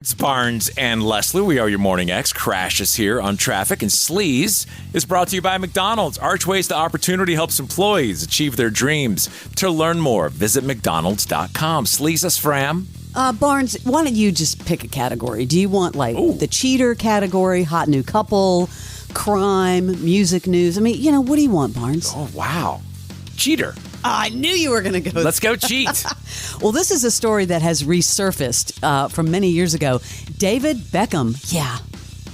It's Barnes and Leslie. We are your Morning X. Crash is here on traffic, and Sleaze is brought to you by McDonald's. Archways to Opportunity helps employees achieve their dreams. To learn more, visit mcdonalds.com. Sleaze us, Fram. Barnes, why don't you just pick a category? Do you want the cheater category, hot new couple, crime, music news? I mean, what do you want, Barnes? Oh, wow. Cheater. I knew you were going to go there. Let's go cheat. Well, this is a story that has resurfaced from many years ago. David Beckham,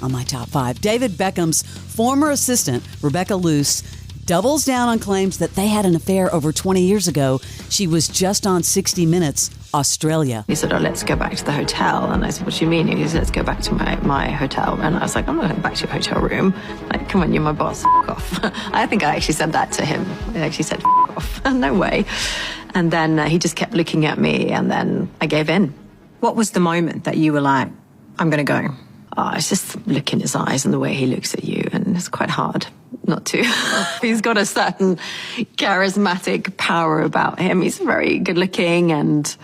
on my top 5. David Beckham's former assistant, Rebecca Luce, doubles down on claims that they had an affair over 20 years ago. She was just on 60 Minutes, Australia. He said, let's go back to the hotel. And I said, what do you mean? He said, let's go back to my hotel. And I was like, I'm not going back to your hotel room. Like, come on, you're my boss. F*** off. I think I actually said that to him. I actually said, F*** off. No way. And then he just kept looking at me, and then I gave in. What was the moment that you were like, I'm going to go? It's just look in his eyes and the way he looks at you. And it's quite hard not to. He's got a certain charismatic power about him. He's very good looking, and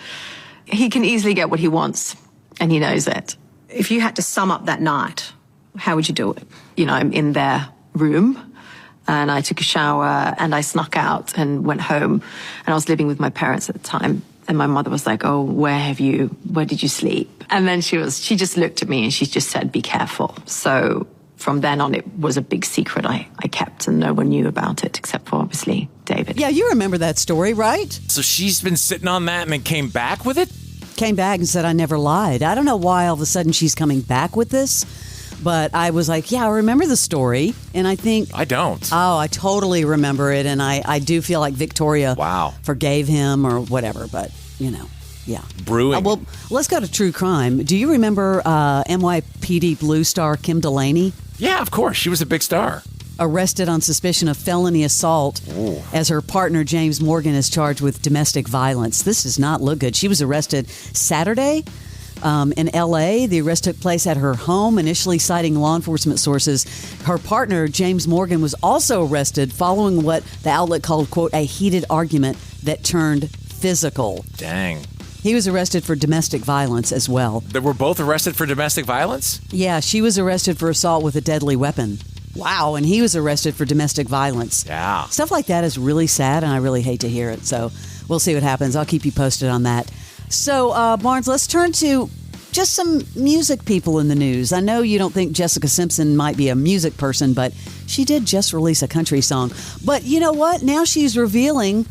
he can easily get what he wants, and he knows it. If you had to sum up that night, how would you do it? I'm in their room, and I took a shower, and I snuck out and went home. And I was living with my parents at the time. And my mother was like, oh, where did you sleep? And then she just looked at me and she just said, be careful. So from then on, it was a big secret I kept, and no one knew about it except for, obviously, David. Yeah, you remember that story, right? So she's been sitting on that and then came back with it? Came back and said, I never lied. I don't know why all of a sudden she's coming back with this, but I was like, yeah, I remember the story. And I think... I don't. Oh, I totally remember it. And I do feel like Victoria forgave him or whatever, but, yeah. Brewing. Well, let's go to true crime. Do you remember NYPD Blue star Kim Delaney? Yeah, of course. She was a big star. Arrested on suspicion of felony assault as her partner James Morgan is charged with domestic violence. This does not look good. She was arrested Saturday in L.A. The arrest took place at her home, initially citing law enforcement sources. Her partner, James Morgan, was also arrested following what the outlet called, quote, a heated argument that turned physical. Dang. He was arrested for domestic violence as well. They were both arrested for domestic violence? Yeah, she was arrested for assault with a deadly weapon. Wow, and he was arrested for domestic violence. Yeah. Stuff like that is really sad, and I really hate to hear it. So we'll see what happens. I'll keep you posted on that. So, Barnes, let's turn to just some music people in the news. I know you don't think Jessica Simpson might be a music person, but she did just release a country song. But you know what? Now she's revealing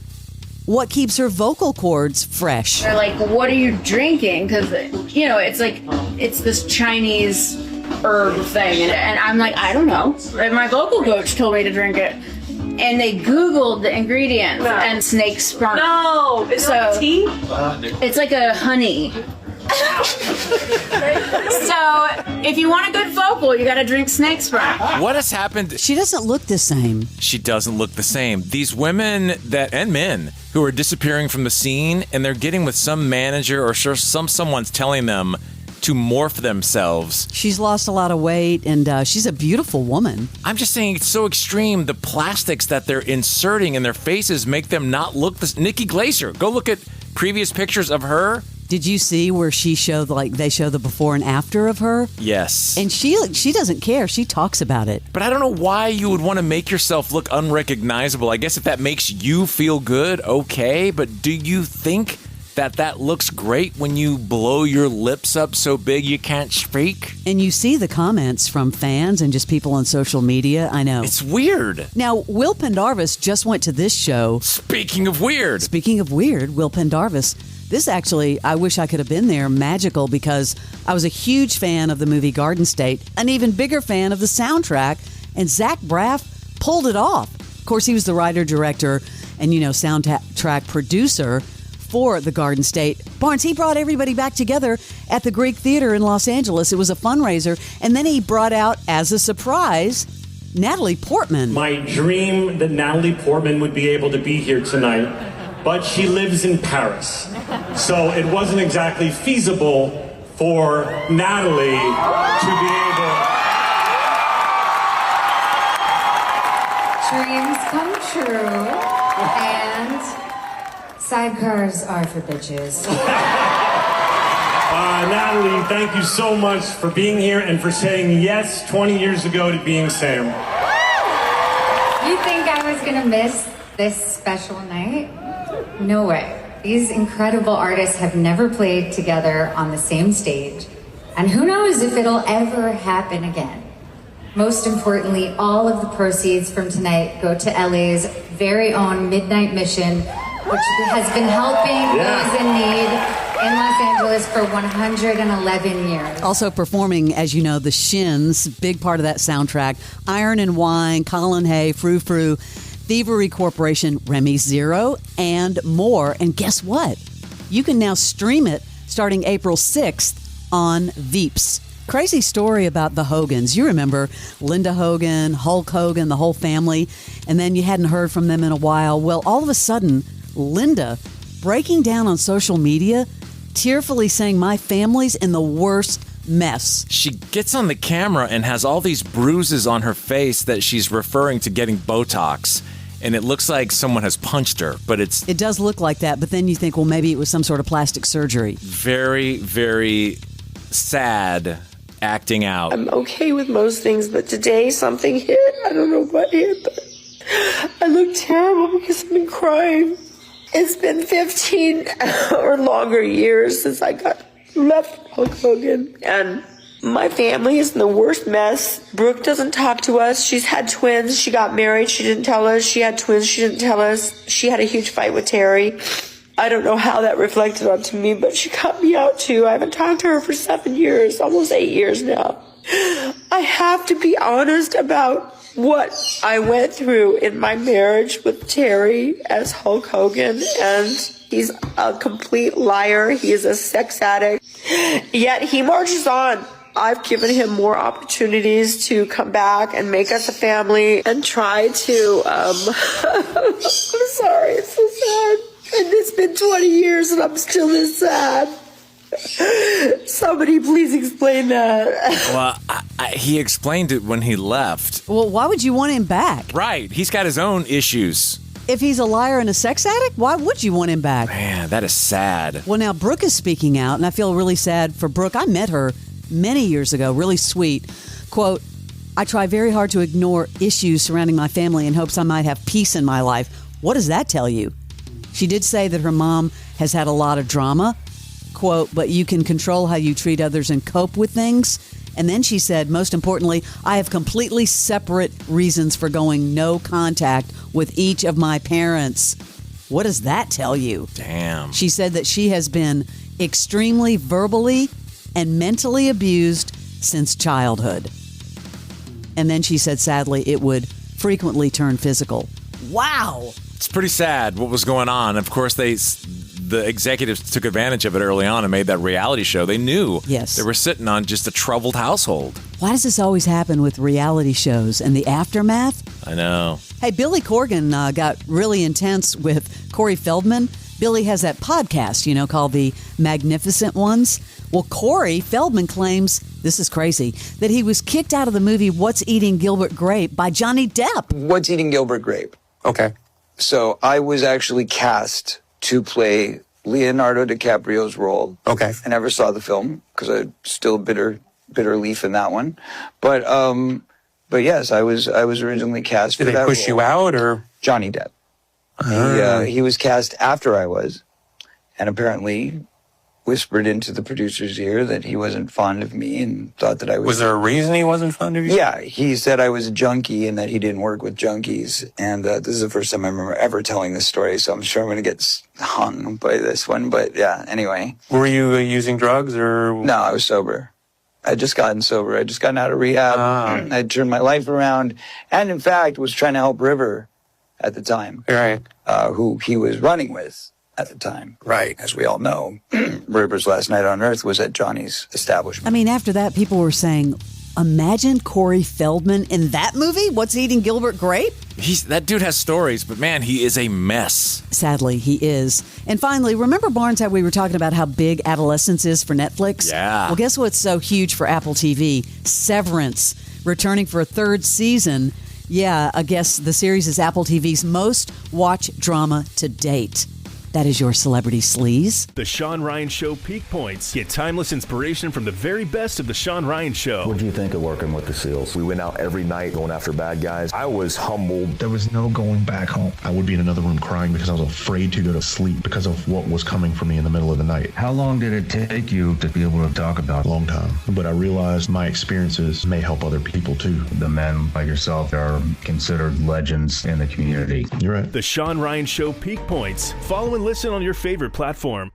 what keeps her vocal cords fresh. They're like, what are you drinking? Because, it's like, it's this Chinese herb thing. And I'm like, I don't know. And my vocal coach told me to drink it. And they Googled the ingredients and snake sperm. No, is it tea? It's like a honey. So if you want a good vocal, you got to drink snake sperm. What has happened? She doesn't look the same. She doesn't look the same. These women and men who are disappearing from the scene, and they're getting with some manager or someone's telling them to morph themselves. She's lost a lot of weight, and she's a beautiful woman. I'm just saying, it's so extreme. The plastics that they're inserting in their faces make them not look the... Nikki Glaser, go look at previous pictures of her. Did you see where she showed, they show the before and after of her? Yes. And she doesn't care. She talks about it. But I don't know why you would want to make yourself look unrecognizable. I guess if that makes you feel good, okay. But do you think that looks great when you blow your lips up so big you can't speak? And you see the comments from fans and just people on social media. I know. It's weird. Now, Will Pendarvis just went to this show. Speaking of weird, Will Pendarvis. This actually, I wish I could have been there, magical, because I was a huge fan of the movie Garden State, an even bigger fan of the soundtrack, and Zach Braff pulled it off. Of course, he was the writer, director, and, soundtrack producer for the Garden State. Barnes, he brought everybody back together at the Greek Theater in Los Angeles. It was a fundraiser, and then he brought out, as a surprise, Natalie Portman. My dream that Natalie Portman would be able to be here tonight, but she lives in Paris. So it wasn't exactly feasible for Natalie to be able... Dreams come true, and sidecars are for bitches. Natalie, thank you so much for being here and for saying yes 20 years ago to being Sam. You think I was gonna miss this special night? No way. These incredible artists have never played together on the same stage, and who knows if it'll ever happen again. Most importantly, all of the proceeds from tonight go to LA's very own Midnight Mission, which has been helping those in need in Los Angeles for 111 years. Also performing, as you know, the Shins, big part of that soundtrack. Iron and Wine, Colin Hay, Frou Frou, Thievery Corporation, Remy Zero, and more. And guess what? You can now stream it starting April 6th on Veeps. Crazy story about the Hogans. You remember Linda Hogan, Hulk Hogan, the whole family, and then you hadn't heard from them in a while. Well, all of a sudden, Linda breaking down on social media, tearfully saying, my family's in the worst mess. She gets on the camera and has all these bruises on her face that she's referring to getting Botox. And it looks like someone has punched her, but it does look like that. But then you think, well, maybe it was some sort of plastic surgery. Very, very sad acting out. I'm okay with most things, but today something hit. I don't know what hit, but I look terrible because I've been crying. It's been 15 or longer years since I left Hulk Hogan, and my family is in the worst mess. Brooke doesn't talk to us. She's had twins. She got married. She didn't tell us. She had twins. She didn't tell us. She had a huge fight with Terry. I don't know how that reflected onto me, but she cut me out too. I haven't talked to her for 7 years, almost 8 years now. I have to be honest about what I went through in my marriage with Terry as Hulk Hogan, and he's a complete liar. He is a sex addict, yet he marches on. I've given him more opportunities to come back and make us a family and try to, I'm sorry, it's so sad. And it's been 20 years and I'm still this sad. Somebody please explain that. Well, he explained it when he left. Well, why would you want him back? Right. He's got his own issues. If he's a liar and a sex addict, why would you want him back? Man, that is sad. Well, now Brooke is speaking out, and I feel really sad for Brooke. I met her many years ago, really sweet. Quote, I try very hard to ignore issues surrounding my family in hopes I might have peace in my life. What does that tell you? She did say that her mom has had a lot of drama. Quote, but you can control how you treat others and cope with things. And then she said, most importantly, I have completely separate reasons for going no contact with each of my parents. What does that tell you? Damn. She said that she has been extremely verbally and mentally abused since childhood. And then she said, sadly, it would frequently turn physical. Wow. It's pretty sad what was going on. Of course, the executives took advantage of it early on and made that reality show. They knew they were sitting on just a troubled household. Why does this always happen with reality shows and the aftermath? I know. Hey, Billy Corgan got really intense with Corey Feldman. Billy has that podcast, called The Magnificent Ones. Well, Corey Feldman claims, this is crazy, that he was kicked out of the movie What's Eating Gilbert Grape by Johnny Depp. What's Eating Gilbert Grape? Okay. So I was actually cast to play Leonardo DiCaprio's role. Okay. I never saw the film because I'm still bitter leaf in that one. But yes, I was originally cast for that role. Did they push you out or? Johnny Depp. He was cast after I was, and apparently whispered into the producer's ear that he wasn't fond of me and thought that I was... Was there a reason he wasn't fond of you? Yeah, he said I was a junkie and that he didn't work with junkies. And this is the first time I remember ever telling this story, so I'm sure I'm going to get hung by this one. But yeah, anyway. Were you using drugs or...? No, I was sober. I'd just gotten sober. I'd just gotten out of rehab. I'd turned my life around. And in fact, was trying to help River at the time. Right. Who he was running with at the time. Right. As we all know, River's last night on Earth was at Johnny's establishment. I mean, after that, people were saying, imagine Corey Feldman in that movie? What's Eating Gilbert Grape? That dude has stories, but man, he is a mess. Sadly, he is. And finally, remember, Barnes, how we were talking about how big Adolescence is for Netflix? Yeah. Well, guess what's so huge for Apple TV? Severance, returning for a third season. Yeah, I guess the series is Apple TV's most watched drama to date. That is your Celebrity Sleaze. The Sean Ryan Show Peak Points. Get timeless inspiration from the very best of the Sean Ryan Show. What do you think of working with the SEALs? We went out every night going after bad guys. I was humbled. There was no going back home. I would be in another room crying because I was afraid to go to sleep because of what was coming for me in the middle of the night. How long did it take you to be able to talk about it? A long time. But I realized my experiences may help other people too. The men like yourself are considered legends in the community. You're right. The Sean Ryan Show Peak Points. Follow and listen on your favorite platform.